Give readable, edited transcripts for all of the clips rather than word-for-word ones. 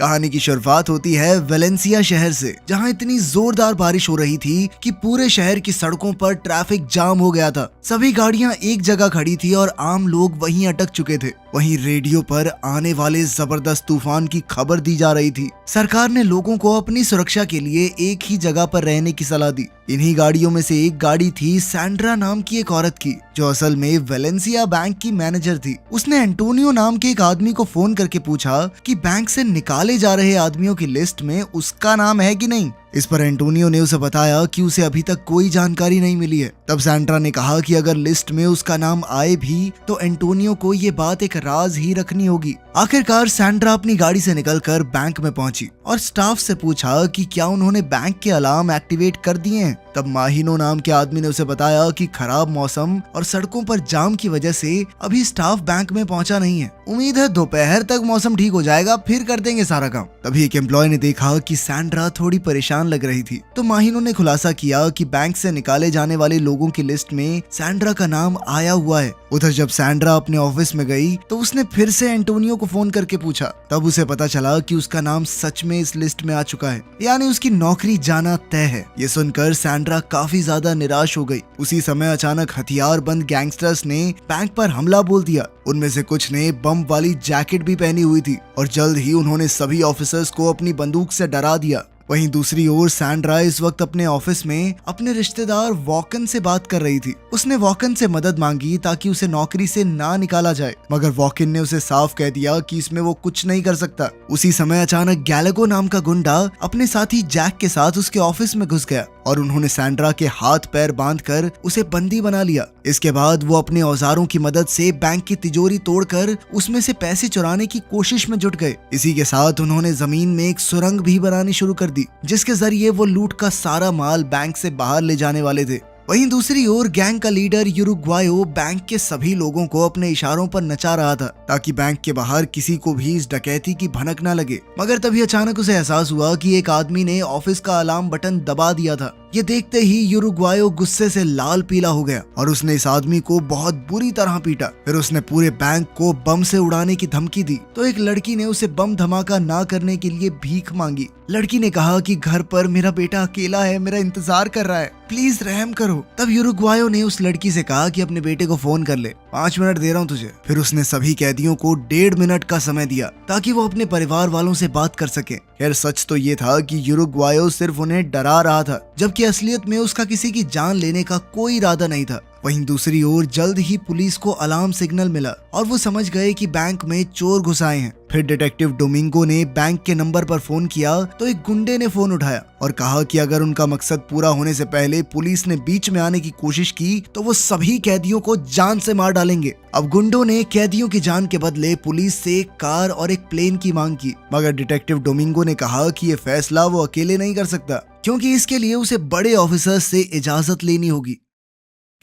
कहानी की शुरुआत होती है वेलेंसिया शहर से, जहां इतनी जोरदार बारिश हो रही थी कि पूरे शहर की सड़कों पर ट्रैफिक जाम हो गया था। सभी गाड़ियां एक जगह खड़ी थी और आम लोग वहीं अटक चुके थे। वहीं रेडियो पर आने वाले जबरदस्त तूफान की खबर दी जा रही थी। सरकार ने लोगों को अपनी सुरक्षा के लिए एक ही जगह पर रहने की सलाह दी। इन्हीं गाड़ियों में से एक गाड़ी थी सैंड्रा नाम की एक औरत की, जो असल में वेलेंसिया बैंक की मैनेजर थी। उसने एंटोनियो नाम के एक आदमी को फोन करके पूछा कि बैंक से निकाले जा रहे आदमियों की लिस्ट में उसका नाम है कि नहीं। इस पर एंटोनियो ने उसे बताया कि उसे अभी तक कोई जानकारी नहीं मिली है। तब सैंड्रा ने कहा कि अगर लिस्ट में उसका नाम आए भी तो एंटोनियो को ये बात एक राज ही रखनी होगी। आखिरकार सैंड्रा अपनी गाड़ी से निकलकर बैंक में पहुंची और स्टाफ से पूछा कि क्या उन्होंने बैंक के अलार्म एक्टिवेट कर दिए हैं। तब माहिनो नाम के आदमी ने उसे बताया कि खराब मौसम और सड़कों पर जाम की वजह से अभी स्टाफ बैंक में पहुंचा नहीं है। उम्मीद है दोपहर तक मौसम ठीक हो जाएगा, फिर कर देंगे सारा काम। तभी एक एम्प्लॉय ने देखा कि सैंड्रा थोड़ी परेशान लग रही थी, तो माहिनो ने खुलासा किया कि बैंक से निकाले जाने वाले लोगों की लिस्ट में सैंड्रा का नाम आया हुआ है। उधर जब सैंड्रा अपने ऑफिस में गई तो उसने फिर से एंटोनियो को फोन करके पूछा। तब उसे पता चला कि उसका नाम सच में इस लिस्ट में आ चुका है, यानी उसकी नौकरी जाना तय है। ये सुनकर सैंड्रा काफी ज्यादा निराश हो गई। उसी समय अचानक हथियारबंद गैंगस्टर्स ने बैंक पर हमला बोल दिया। उनमें से कुछ ने बम वाली जैकेट भी पहनी हुई थी और जल्द ही उन्होंने सभी ऑफिसर्स को अपनी बंदूक से डरा दिया। वहीं दूसरी ओर सैंड्रा इस वक्त अपने ऑफिस में अपने रिश्तेदार वॉकन से बात कर रही थी। उसने वॉकन से मदद मांगी ताकि उसे नौकरी से ना निकाला जाए, मगर वॉकन ने उसे साफ कह दिया कि इसमें वो कुछ नहीं कर सकता। उसी समय अचानक गैलागो नाम का गुंडा अपने साथी जैक के साथ उसके ऑफिस में घुस गया और उन्होंने सैंड्रा के हाथ पैर बांधकर उसे बंदी बना लिया। इसके बाद वो अपने औजारों की मदद से बैंक की तिजोरी तोड़कर उसमें से पैसे चुराने की कोशिश में जुट गए। इसी के साथ उन्होंने जमीन में एक सुरंग भी बनानी शुरू कर दी, जिसके जरिए वो लूट का सारा माल बैंक से बाहर ले जाने वाले थे। वहीं दूसरी ओर गैंग का लीडर यूरुग्वायो बैंक के सभी लोगों को अपने इशारों पर नचा रहा था ताकि बैंक के बाहर किसी को भी इस डकैती की भनक न लगे। मगर तभी अचानक उसे एहसास हुआ कि एक आदमी ने ऑफिस का अलार्म बटन दबा दिया था। ये देखते ही यूरुग्वायो गुस्से से लाल पीला हो गया और उसने इस आदमी को बहुत बुरी तरह पीटा। फिर उसने पूरे बैंक को बम से उड़ाने की धमकी दी तो एक लड़की ने उसे बम धमाका ना करने के लिए भीख मांगी। लड़की ने कहा कि घर पर मेरा बेटा अकेला है, मेरा इंतजार कर रहा है, प्लीज रहम करो। तब यूरुग्वायो ने उस लड़की से कहा कि अपने बेटे को फोन कर ले, 5 मिनट दे रहा हूँ तुझे। फिर उसने सभी कैदियों को 1.5 मिनट का समय दिया ताकि वो अपने परिवार वालों से बात कर सके। खैर सच तो ये था कि यूरुग्वायो सिर्फ उन्हें डरा रहा था, जबकि असलियत में उसका किसी की जान लेने का कोई इरादा नहीं था। वहीं दूसरी ओर जल्द ही पुलिस को अलार्म सिग्नल मिला और वो समझ गए कि बैंक में चोर घुस आए हैं। फिर डिटेक्टिव डोमिंगो ने बैंक के नंबर पर फोन किया तो एक गुंडे ने फोन उठाया और कहा कि अगर उनका मकसद पूरा होने से पहले पुलिस ने बीच में आने की कोशिश की तो वो सभी कैदियों को जान से मार डालेंगे। अब गुंडों ने कैदियों की जान के बदले पुलिस से एक कार और एक प्लेन की मांग की, मगर डिटेक्टिव डोमिंगो ने कहा कि ये फैसला वो अकेले नहीं कर सकता, क्योंकि इसके लिए उसे बड़े ऑफिसर्स से इजाजत लेनी होगी।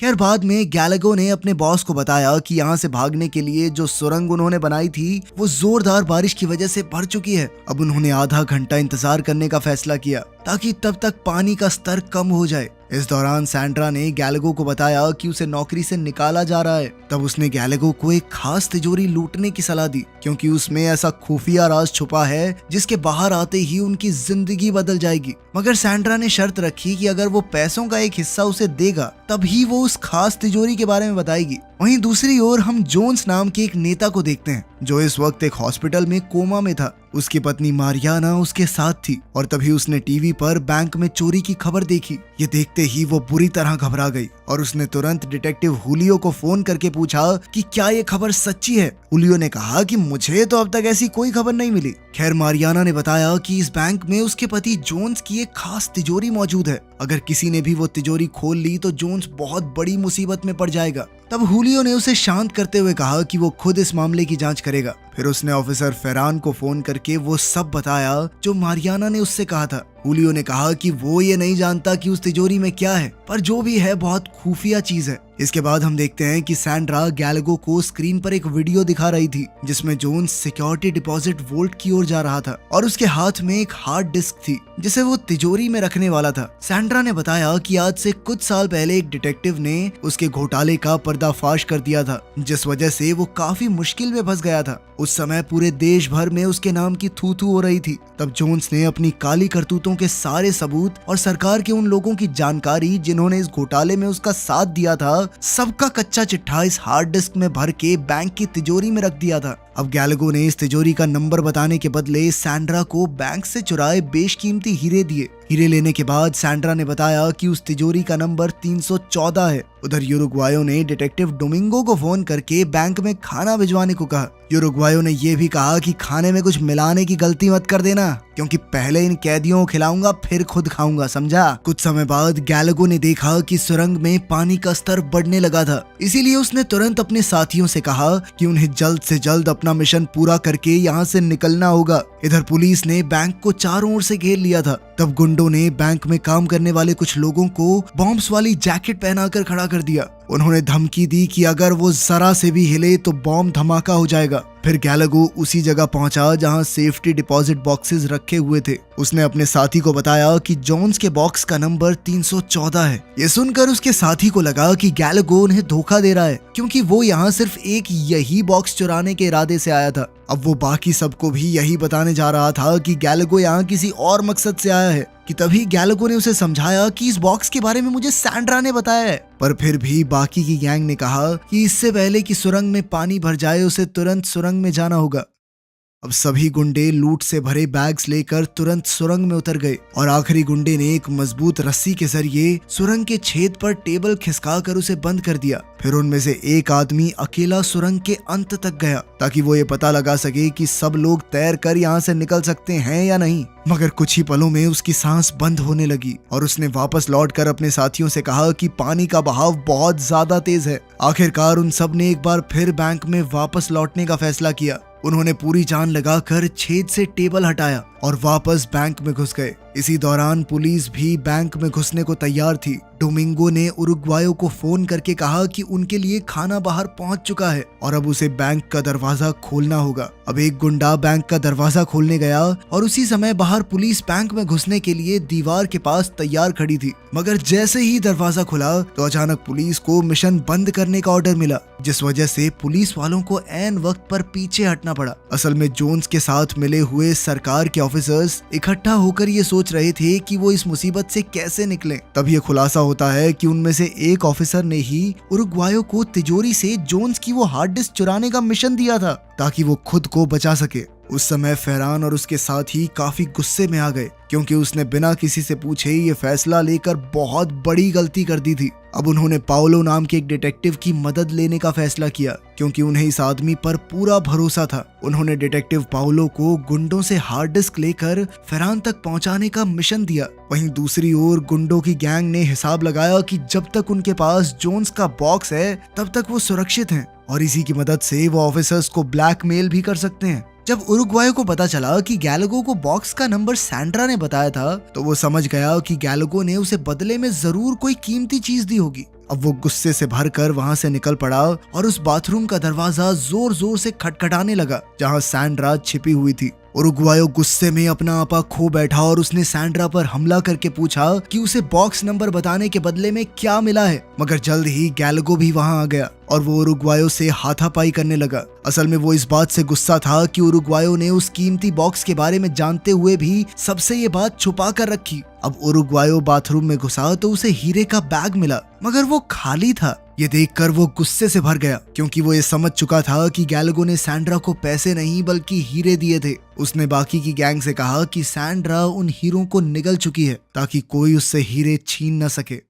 खैर बाद में गैलागो ने अपने बॉस को बताया कि यहाँ से भागने के लिए जो सुरंग उन्होंने बनाई थी वो जोरदार बारिश की वजह से भर चुकी है। अब उन्होंने आधा घंटा इंतजार करने का फैसला किया ताकि तब तक पानी का स्तर कम हो जाए। इस दौरान सैंड्रा ने गैलागो को बताया कि उसे नौकरी से निकाला जा रहा है। तब उसने गैलागो को एक खास तिजोरी लूटने की सलाह दी, क्योंकि उसमें ऐसा खुफिया राज छुपा है जिसके बाहर आते ही उनकी जिंदगी बदल जाएगी। मगर सैंड्रा ने शर्त रखी कि अगर वो पैसों का एक हिस्सा उसे देगा तभी वो उस खास तिजोरी के बारे में बताएगी। वहीं दूसरी ओर हम जोन्स नाम के एक नेता को देखते हैं जो इस वक्त एक हॉस्पिटल में कोमा में था। उसकी पत्नी मारियाना उसके साथ थी और तभी उसने टीवी पर बैंक में चोरी की खबर देखी। ये देखते ही वो बुरी तरह घबरा गई और उसने तुरंत डिटेक्टिव हुलियो को फोन करके पूछा कि क्या ये खबर सच्ची है। हुलियो ने कहा कि मुझे तो अब तक ऐसी कोई खबर नहीं मिली। खैर मारियाना ने बताया कि इस बैंक में उसके पति जोन्स की एक खास तिजोरी मौजूद है, अगर किसी ने भी वो तिजोरी खोल ली तो जोन्स बहुत बड़ी मुसीबत में पड़ जाएगा। तब हुलियो ने उसे शांत करते हुए कहा कि वो खुद इस मामले की जांच करेगा। फिर उसने ऑफिसर फेरान को फोन करके वो सब बताया जो मारियाना ने उससे कहा था। हुलियो ने कहा कि वो ये नहीं जानता कि उस तिजोरी में क्या है, पर जो भी है बहुत खुफिया चीज है। इसके बाद हम देखते हैं कि सैंड्रा गैलागो को स्क्रीन पर एक वीडियो दिखा रही थी जिसमें जोन्स सिक्योरिटी डिपॉजिट वोल्ट की ओर जा रहा था और उसके हाथ में एक हार्ड डिस्क थी जिसे वो तिजोरी में रखने वाला था। सैंड्रा ने बताया कि आज से कुछ साल पहले एक डिटेक्टिव ने उसके घोटाले का पर्दाफाश कर दिया था जिस वजह से वो काफी मुश्किल में फंस गया था। उस समय पूरे देश भर में उसके नाम की थू थू हो रही थी। तब जोन्स ने अपनी काली करतूतों के सारे सबूत और सरकार के उन लोगों की जानकारी जिन्होंने इस घोटाले में उसका साथ दिया था, सबका कच्चा चिट्ठा इस हार्ड डिस्क में भर के बैंक की तिजोरी में रख दिया था। अब गैलागो ने इस तिजोरी का नंबर बताने के बदले सैंड्रा को बैंक से चुराए बेशकीमती हीरे दिए। हीरे लेने के बाद सैंड्रा ने बताया कि उस तिजोरी का नंबर 314 है। उधर यूरुग्वायो ने डिटेक्टिव डोमिंगो को फोन करके बैंक में खाना भिजवाने को कहा। यूरुग्वायो ने यह भी कहा कि खाने में कुछ मिलाने की गलती मत कर देना, क्योंकि पहले इन कैदियों को खिलाऊंगा फिर खुद खाऊंगा, समझा। कुछ समय बाद गैलागो ने देखा कि सुरंग में पानी का स्तर बढ़ने लगा था, इसीलिए उसने तुरंत अपने साथियों से कहा कि उन्हें जल्द से जल्द अपना मिशन पूरा करके यहाँ से निकलना होगा। इधर पुलिस ने बैंक को चारों ओर से घेर लिया था। तब गुंडों ने बैंक में काम करने वाले कुछ लोगों को बॉम्ब्स वाली जैकेट पहनाकर खड़ा कर दिया। उन्होंने धमकी दी कि अगर वो जरा से भी हिले तो बॉम्ब धमाका हो जाएगा। फिर गैलागो उसी जगह पहुंचा जहां सेफ्टी डिपॉजिट बॉक्सेस रखे हुए थे। उसने अपने साथी को बताया कि जोन्स के बॉक्स का नंबर 314 है। ये सुनकर उसके साथी को लगा कि गैलागो उन्हें धोखा दे रहा है, क्योंकि वो यहाँ सिर्फ एक यही बॉक्स चुराने के इरादे से आया था। अब वो बाकी सबको भी यही बताने जा रहा था कि गैलागो यहाँ किसी और मकसद से आया है। कि तभी गैलागो ने उसे समझाया कि इस बॉक्स के बारे में मुझे सैंड्रा ने बताया है। पर फिर भी बाकी की गैंग ने कहा कि इससे पहले कि सुरंग में पानी भर जाए उसे तुरंत सुरंग में जाना होगा। अब सभी गुंडे लूट से भरे बैग्स लेकर तुरंत सुरंग में उतर गए और आखिरी गुंडे ने एक मजबूत रस्सी के जरिए सुरंग के छेद पर टेबल खिसका कर उसे बंद कर दिया। फिर उनमें से एक आदमी अकेला सुरंग के अंत तक गया ताकि वो ये पता लगा सके कि सब लोग तैर कर यहाँ से निकल सकते हैं या नहीं। मगर कुछ ही पलों में उसकी सांस बंद होने लगी और उसने वापस लौटकर अपने साथियों से कहा कि पानी का बहाव बहुत ज्यादा तेज है। आखिरकार उन सब ने एक बार फिर बैंक में वापस लौटने का फैसला किया। उन्होंने पूरी जान लगाकर छेद से टेबल हटाया और वापस बैंक में घुस गए। इसी दौरान पुलिस भी बैंक में घुसने को तैयार थी। डोमिंगो ने उरुग्वायो को फोन करके कहा कि उनके लिए खाना बाहर पहुंच चुका है और अब उसे बैंक का दरवाजा खोलना होगा। अब एक गुंडा बैंक का दरवाजा खोलने गया और उसी समय बाहर पुलिस बैंक में घुसने के लिए दीवार के पास तैयार खड़ी थी। मगर जैसे ही दरवाजा खुला तो अचानक पुलिस को मिशन बंद करने का ऑर्डर मिला, जिस वजह से पुलिस वालों को ऐन वक्त पर पीछे हटना पड़ा। असल में जोन्स के साथ मिले हुए सरकार के ऑफिसर्स इकट्ठा होकर ये सोच रहे थे कि वो इस मुसीबत से कैसे निकलें। तब ये खुलासा होता है कि उनमें से एक ऑफिसर ने ही उरुग्वायो को तिजोरी से जोन्स की वो हार्ड डिस्क चुराने का मिशन दिया था ताकि वो खुद को बचा सके। उस समय फेरान और उसके साथी काफी गुस्से में आ गए, क्योंकि उसने बिना किसी से पूछे ये फैसला लेकर बहुत बड़ी गलती कर दी थी। अब उन्होंने पाओलो नाम के एक डिटेक्टिव की मदद लेने का फैसला किया, क्योंकि उन्हें इस आदमी पर पूरा भरोसा था। उन्होंने डिटेक्टिव पाओलो को गुंडों से हार्ड डिस्क लेकर फेरान तक पहुंचाने का मिशन दिया। वहीं दूसरी ओर गुंडों की गैंग ने हिसाब लगाया कि जब तक उनके पास जोन्स का बॉक्स है तब तक वो सुरक्षित हैं और इसी की मदद से वो ऑफिसर्स को ब्लैकमेल भी कर सकते हैं। जब उरुग्वायो को पता चला कि गैलागो को बॉक्स का नंबर सैंड्रा ने बताया था तो वो समझ गया कि गैलागो ने उसे बदले में जरूर कोई कीमती चीज दी होगी। अब वो गुस्से से भरकर वहां से निकल पड़ा और उस बाथरूम का दरवाजा जोर जोर से खटखटाने लगा जहां सैंड्रा छिपी हुई थी। उरुग्वायो गुस्से में अपना आपा खो बैठा और उसने सैंड्रा पर हमला करके पूछा कि उसे बॉक्स नंबर बताने के बदले में क्या मिला है। मगर जल्द ही गैलागो भी वहां आ गया और वो उरुग्वायो से हाथापाई करने लगा। असल में वो इस बात से गुस्सा था कि उरुग्वायो ने उस कीमती बॉक्स के बारे में जानते हुए भी सबसे ये बात छुपा कर रखी। अब उरुग्वायो बाथरूम में घुसा तो उसे हीरे का बैग मिला, मगर वो खाली था। ये देखकर वो गुस्से से भर गया, क्योंकि वो ये समझ चुका था कि गैलागो ने सैंड्रा को पैसे नहीं बल्कि हीरे दिए थे। उसने बाकी की गैंग से कहा कि सैंड्रा उन हीरों को निगल चुकी है ताकि कोई उससे हीरे छीन न सके।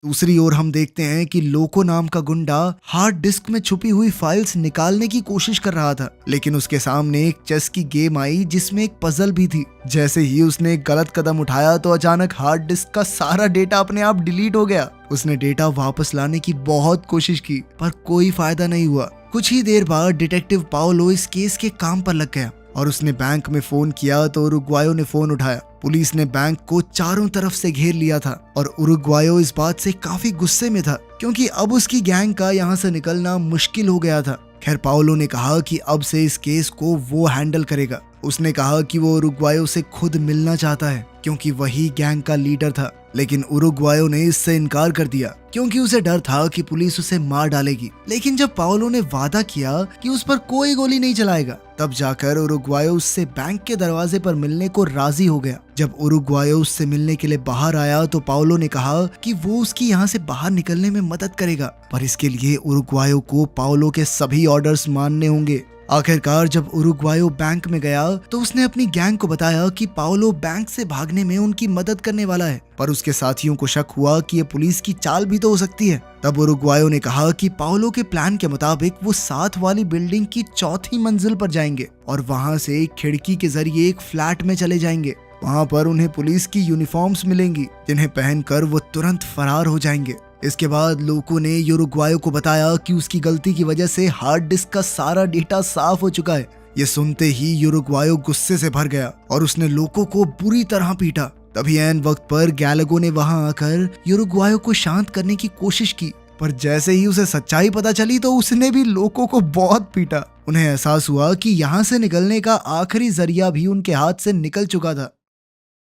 दूसरी ओर हम देखते हैं कि लोको नाम का गुंडा हार्ड डिस्क में छुपी हुई फाइल्स निकालने की कोशिश कर रहा था, लेकिन उसके सामने एक चेस की गेम आई जिसमें एक पजल भी थी। जैसे ही उसने एक गलत कदम उठाया तो अचानक हार्ड डिस्क का सारा डेटा अपने आप डिलीट हो गया। उसने डेटा वापस लाने की बहुत कोशिश की पर कोई फायदा नहीं हुआ। कुछ ही देर बाद डिटेक्टिव पाओलो इस केस के काम पर लग गया। और उसने बैंक में फोन किया तो उरुग्वायो ने फोन उठाया। पुलिस ने बैंक को चारों तरफ से घेर लिया था और उरुग्वायो इस बात से काफी गुस्से में था क्योंकि अब उसकी गैंग का यहाँ से निकलना मुश्किल हो गया था। खैर पाओलो ने कहा कि अब से इस केस को वो हैंडल करेगा। उसने कहा कि वो उरुग्वायो से खुद मिलना चाहता है क्योंकि वही गैंग का लीडर था, लेकिन उरुग्वायो ने इससे इनकार कर दिया क्योंकि उसे डर था कि पुलिस उसे मार डालेगी। लेकिन जब पाओलो ने वादा किया कि उस पर कोई गोली नहीं चलाएगा, तब जाकर उरुग्वायो उससे बैंक के दरवाजे पर मिलने को राजी हो गया। जब उरुग्वायो उससे मिलने के लिए बाहर आया तो पाओलो ने कहा कि वो उसकी यहाँ से बाहर निकलने में मदद करेगा, पर इसके लिए उरुग्वायो को पाओलो के सभी ऑर्डर्स मानने होंगे। आखिरकार जब उरुग्वायो बैंक में गया तो उसने अपनी गैंग को बताया कि पाओलो बैंक से भागने में उनकी मदद करने वाला है, पर उसके साथियों को शक हुआ कि ये पुलिस की चाल भी तो हो सकती है। तब उरुग्वायो ने कहा कि पाओलो के प्लान के मुताबिक वो साथ वाली बिल्डिंग की चौथी मंजिल पर जाएंगे और वहां से एक खिड़की के जरिए एक फ्लैट में चले जाएंगे। वहां पर उन्हें पुलिस की यूनिफॉर्म्स मिलेंगी जिन्हें पहनकर वो तुरंत फरार हो जाएंगे। इसके बाद लोगों ने उरुग्वायो को बताया कि उसकी गलती की वजह से हार्ड डिस्क का सारा डेटा साफ हो चुका है। ये सुनते ही उरुग्वायो गुस्से से भर गया और उसने लोगों को बुरी तरह पीटा। तभी ऐन वक्त पर गैलागो ने वहां आकर उरुग्वायो को शांत करने की कोशिश की, पर जैसे ही उसे सच्चाई पता चली तो उसने भी लोगों को बहुत पीटा। उन्हें एहसास हुआ कि यहाँ से निकलने का आखिरी जरिया भी उनके हाथ से निकल चुका था।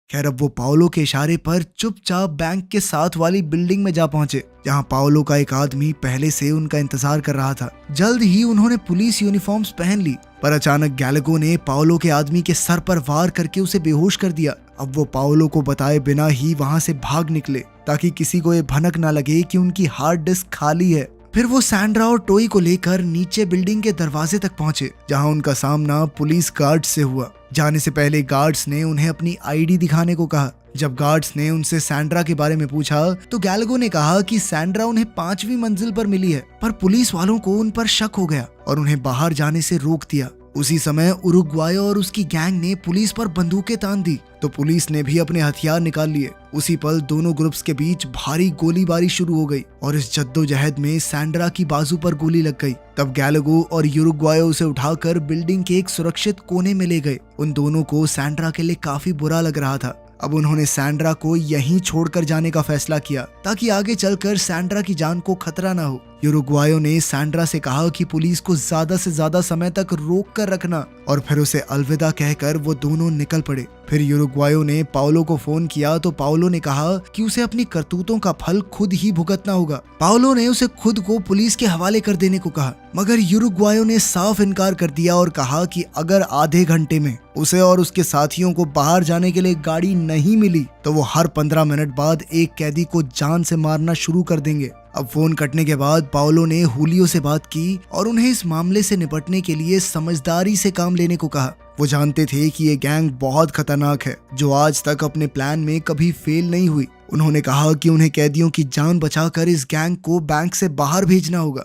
खैर अब वो पाओलो के इशारे पर चुपचाप बैंक के साथ वाली बिल्डिंग में जा पहुंचे, जहां पाओलो का एक आदमी पहले से उनका इंतजार कर रहा था। जल्द ही उन्होंने पुलिस यूनिफॉर्म्स पहन ली, पर अचानक गैलागो ने पाओलो के आदमी के सर पर वार करके उसे बेहोश कर दिया। अब वो पाओलो को बताए बिना ही वहां से भाग निकले ताकि किसी को ये भनक ना लगे कि उनकी हार्ड डिस्क खाली है। फिर वो सैंड्रा और टोई को लेकर नीचे बिल्डिंग के दरवाजे तक पहुंचे, जहां उनका सामना पुलिस गार्ड से हुआ। जाने से पहले गार्ड्स ने उन्हें अपनी आईडी दिखाने को कहा। जब गार्ड्स ने उनसे सैंड्रा के बारे में पूछा तो गैलागो ने कहा कि सैंड्रा उन्हें 5वीं मंजिल पर मिली है, पर पुलिस वालों को उन पर शक हो गया और उन्हें बाहर जाने से रोक दिया। उसी समय उरुग्वायो और उसकी गैंग ने पुलिस पर बंदूकें तान दी तो पुलिस ने भी अपने हथियार निकाल लिए। उसी पल दोनों ग्रुप्स के बीच भारी गोलीबारी शुरू हो गई और इस जद्दोजहद में सैंड्रा की बाजू पर गोली लग गई। तब गैलागो और उरुग्वायो उसे उठाकर बिल्डिंग के एक सुरक्षित कोने में ले गए। उन दोनों को सैंड्रा के लिए काफी बुरा लग रहा था। अब उन्होंने सैंड्रा को यहीं छोड़कर जाने का फैसला किया ताकि आगे चलकर सैंड्रा की जान को खतरा ना हो। उरुग्वायो ने सैंड्रा से कहा कि पुलिस को ज्यादा से ज्यादा समय तक रोक कर रखना और फिर उसे अलविदा कहकर वो दोनों निकल पड़े। फिर उरुग्वायो ने पाओलो को फोन किया तो पाओलो ने कहा कि उसे अपनी करतूतों का फल खुद ही भुगतना होगा। पाओलो ने उसे खुद को पुलिस के हवाले कर देने को कहा, मगर उरुग्वायो ने साफ इनकार कर दिया और कहा कि अगर आधे घंटे में उसे और उसके साथियों को बाहर जाने के लिए गाड़ी नहीं मिली तो वो हर 15 मिनट बाद एक कैदी को जान से मारना शुरू कर देंगे। अब फोन कटने के बाद पाओलो ने हुलियो से बात की और उन्हें इस मामले से निपटने के लिए समझदारी से काम लेने को कहा। वो जानते थे कि ये गैंग बहुत खतरनाक है जो आज तक अपने प्लान में कभी फेल नहीं हुई। उन्होंने कहा कि उन्हें कैदियों की जान बचाकर इस गैंग को बैंक से बाहर भेजना होगा।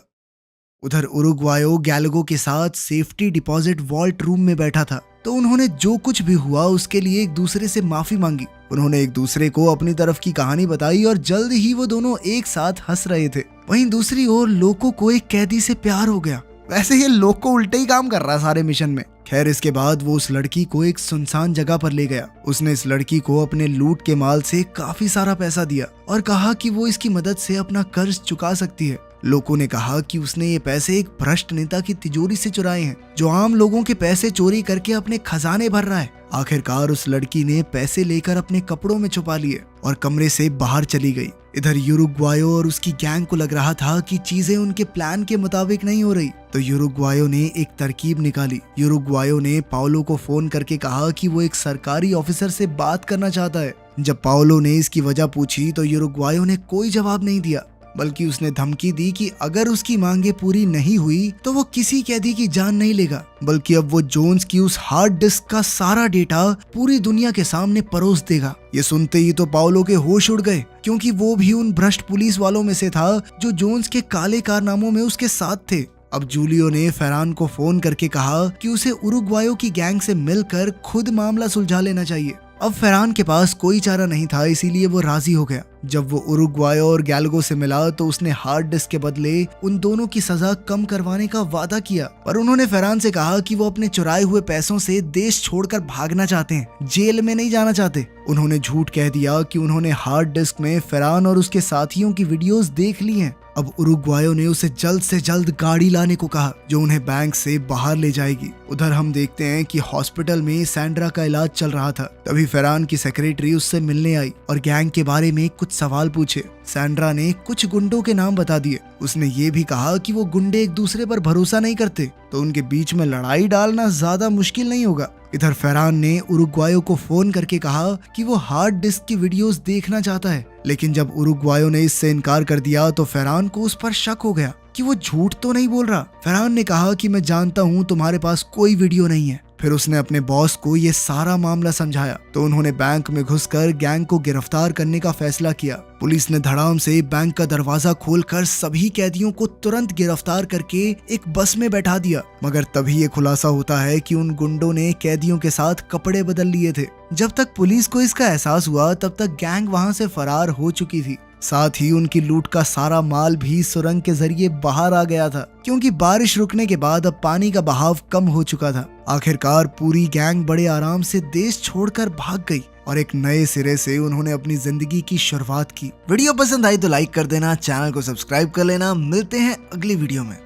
उधर उरुग्वायो गैलागो के साथ सेफ्टी डिपॉजिट वॉल्ट रूम में बैठा था तो उन्होंने जो कुछ भी हुआ उसके लिए एक दूसरे से माफी मांगी। उन्होंने एक दूसरे को अपनी तरफ की कहानी बताई और जल्द ही वो दोनों एक साथ हंस रहे थे। वहीं दूसरी ओर लोको को एक कैदी से प्यार हो गया। वैसे ये लोको उल्टे ही काम कर रहा है सारे मिशन में। खैर इसके बाद वो उस लड़की को एक सुनसान जगह पर ले गया। उसने इस लड़की को अपने लूट के माल से काफी सारा पैसा दिया और कहा कि वो इसकी मदद से अपना कर्ज चुका सकती है। लोगों ने कहा कि उसने ये पैसे एक भ्रष्ट नेता की तिजोरी से चुराए हैं जो आम लोगों के पैसे चोरी करके अपने खजाने भर रहा है। आखिरकार उस लड़की ने पैसे लेकर अपने कपड़ों में छुपा लिए और कमरे से बाहर चली गई। इधर उरुग्वायो और उसकी गैंग को लग रहा था कि चीजें उनके प्लान के मुताबिक नहीं हो रही तो उरुग्वायो ने एक तरकीब निकाली। उरुग्वायो ने पाओलो को फोन करके कहा कि वो एक सरकारी ऑफिसर से बात करना चाहता है। जब पाओलो ने इसकी वजह पूछी तो उरुग्वायो ने कोई जवाब नहीं दिया, बल्कि उसने धमकी दी कि अगर उसकी मांगे पूरी नहीं हुई तो वो किसी कैदी की जान नहीं लेगा, बल्कि अब वो जोन्स की उस हार्ड डिस्क का सारा डेटा पूरी दुनिया के सामने परोस देगा। ये सुनते ही तो पाओलो के होश उड़ गए क्योंकि वो भी उन भ्रष्ट पुलिस वालों में से था जो जोन्स के काले कारनामों में उसके साथ थे। अब जूलियो ने फेरान को फोन करके कहा कि उसे उरुग्वायो की गैंग से मिलकर खुद मामला सुलझा लेना चाहिए। अब फरहान के पास कोई चारा नहीं था, इसीलिए वो राजी हो गया। जब वो उरुग्वायो और गैलगो से मिला तो उसने हार्ड डिस्क के बदले उन दोनों की सजा कम करवाने का वादा किया, पर उन्होंने फरहान से कहा कि वो अपने चुराए हुए पैसों से देश छोड़कर भागना चाहते हैं, जेल में नहीं जाना चाहते। उन्होंने झूठ कह दिया कि उन्होंने हार्ड डिस्क में फरहान और उसके साथियों की वीडियोस देख ली हैं। अब उरुग्वायो ने उसे जल्द से जल्द गाड़ी लाने को कहा जो उन्हें बैंक से बाहर ले जाएगी। उधर हम देखते हैं कि हॉस्पिटल में सैंड्रा का इलाज चल रहा था। तभी फरहान की सेक्रेटरी उससे मिलने आई और गैंग के बारे में कुछ सवाल पूछे। सैंड्रा ने कुछ गुंडों के नाम बता दिए। उसने ये भी कहा कि वो गुंडे एक दूसरे पर भरोसा नहीं करते, तो उनके बीच में लड़ाई डालना ज्यादा मुश्किल नहीं होगा। इधर फरहान ने उरुग्वायो को फोन करके कहा कि वो हार्ड डिस्क की वीडियोस देखना चाहता है, लेकिन जब उरुग्वायो ने इससे इनकार कर दिया तो फरहान को उस पर शक हो गया कि वो झूठ तो नहीं बोल रहा। फरहान ने कहा कि मैं जानता हूँ तुम्हारे पास कोई वीडियो नहीं है। फिर उसने अपने बॉस को ये सारा मामला समझाया तो उन्होंने बैंक में घुसकर गैंग को गिरफ्तार करने का फैसला किया। पुलिस ने धड़ाम से बैंक का दरवाजा खोलकर सभी कैदियों को तुरंत गिरफ्तार करके एक बस में बैठा दिया, मगर तभी ये खुलासा होता है कि उन गुंडों ने कैदियों के साथ कपड़े बदल लिए थे। जब तक पुलिस को इसका एहसास हुआ तब तक गैंग वहां से फरार हो चुकी थी। साथ ही उनकी लूट का सारा माल भी सुरंग के जरिए बाहर आ गया था, क्योंकि बारिश रुकने के बाद अब पानी का बहाव कम हो चुका था। आखिरकार पूरी गैंग बड़े आराम से देश छोड़कर भाग गई और एक नए सिरे से उन्होंने अपनी जिंदगी की शुरुआत की। वीडियो पसंद आई तो लाइक कर देना, चैनल को सब्सक्राइब कर लेना। मिलते हैं अगली वीडियो में।